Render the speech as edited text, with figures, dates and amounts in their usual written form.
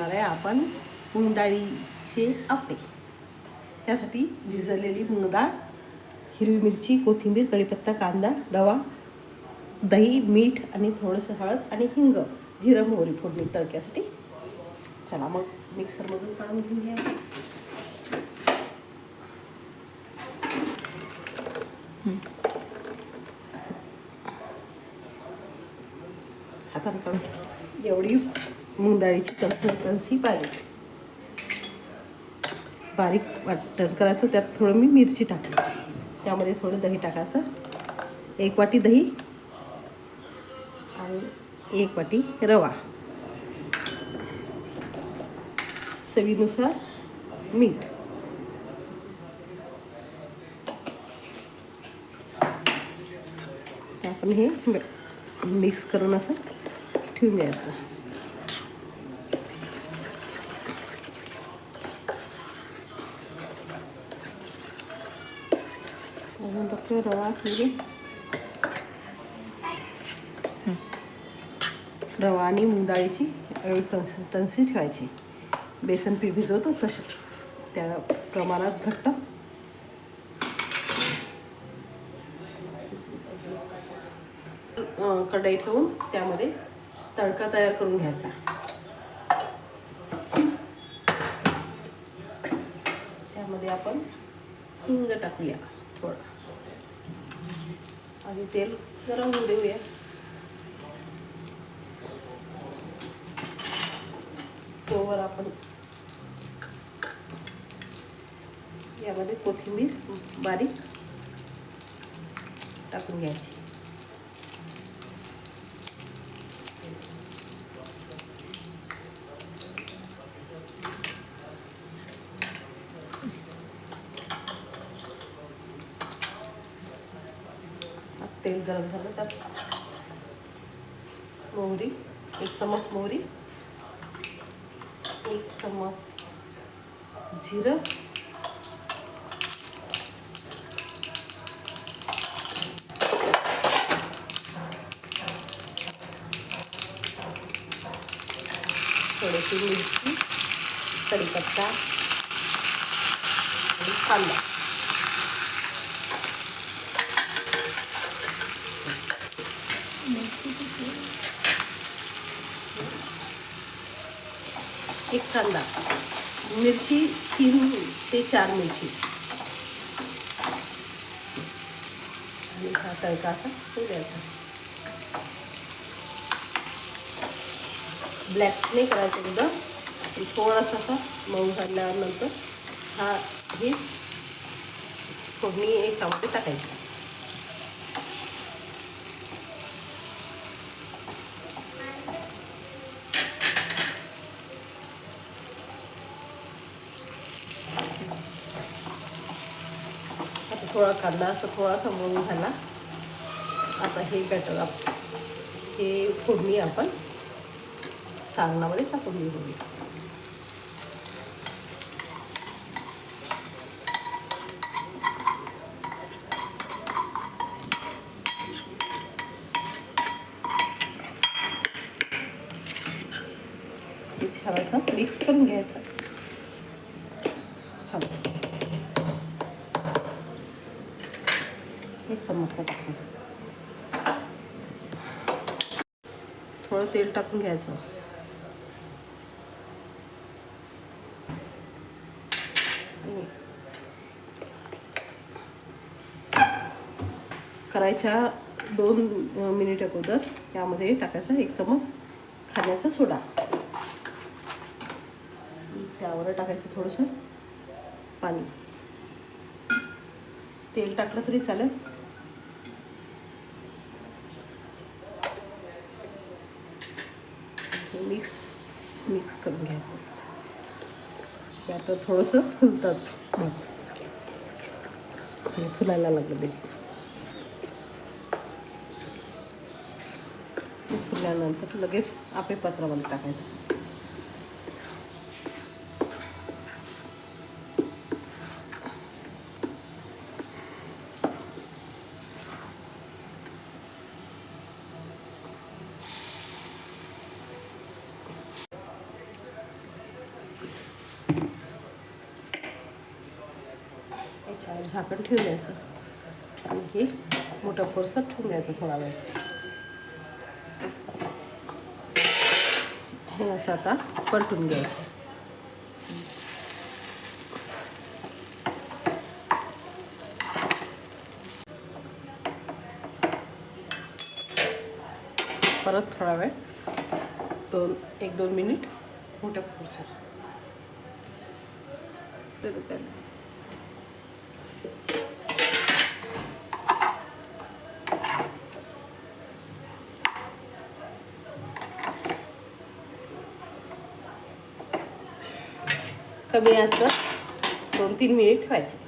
करणार आहे आपण मूग डाळीचे आप्पे. त्यासाठी भिजवलेली मूग डाळ, हिरवी मिरची, कोथिंबीर, कढीपत्ता, कांदा, रवा, दही, मीठ आणि थोडंसं हळद आणि हिंग, जिरं मोहरी फोडणी तडक्यासाठी. चला मग मिक्सरमधून काढून घेऊया. असं हाताने काढून एवढी मूग डाळीची कन्सिस्टन्सी बारीक वाटण करायचं. त्यात थोडं मी मिरची टाकली, त्यामध्ये थोडं दही टाकायचं. 1 वाटी दही आणि 1 वाटी रवा, चवीनुसार मीठ. आपण हे मिक्स करून असं ठेवून द्यायचं. अजून टाकतो रवा. रवा आणि मूग डाळीची एवढी कन्सिस्टन्सी ठेवायची. बेसन पीठ भिजवतो तसं त्या प्रमाणात घट्ट. कढई ठेवून त्यामध्ये तडका तयार करून घ्यायचा. त्यामध्ये आपण हिंग टाकूया थोडं आणि तेल गरम होऊ देऊया. तोवर आपण यामध्ये कोथिंबीर बारीक टाकून घ्यायची. तेल गरम झालं त्यात मोहरी, 1 चम्मच मोहरी, 1 चम्मच जिरं, थोडीशी मिरची, कढीपत्ता आणि कांदा. एक कांदा, मिरची 3 ते 4 मिरची आणि हा तडका असा तो द्यायचा. ब्लॅक नाही करायचं एकदम, थोडासा असा मऊ झाल्यानंतर ही फोडणी याच्यामध्ये टाकायची. थोडा कांदा असं थोडासा मऊ झाला. आता हे बॅटर हे फोडणी आपण सारणामध्ये टाकून घेऊया. छान मिक्स करून घ्यायचं. एक चम्मच टाकून थोडं तेल टाकून घ्यायचं. करायच्या 2 मिनिट अगोदर यामध्ये टाकायचा 1 चम्मच खाण्याचा सोडा. त्यावर टाकायचं थोडंसं पाणी. तेल टाकलं तरी चालेल. मिक्स करून घ्यायचं. आता थोडंसं फुलतात मग फुलायला लागलं बिलकुल. फुलल्यानंतर लगेच आपे पात्रामध्ये टाकायचं. याच्यावर झाकण ठेवून द्यायचं आणि हे मोठं कोरसर ठेवून द्यायचं थोडा वेळ. हे असं आता पलटून घ्यायचं. परत थोडा वेळ 1-2 मिनिट मोठ्या कोरसर सुरू करा. कमी आचेवर 2-3 मिनिट ठेवायचे.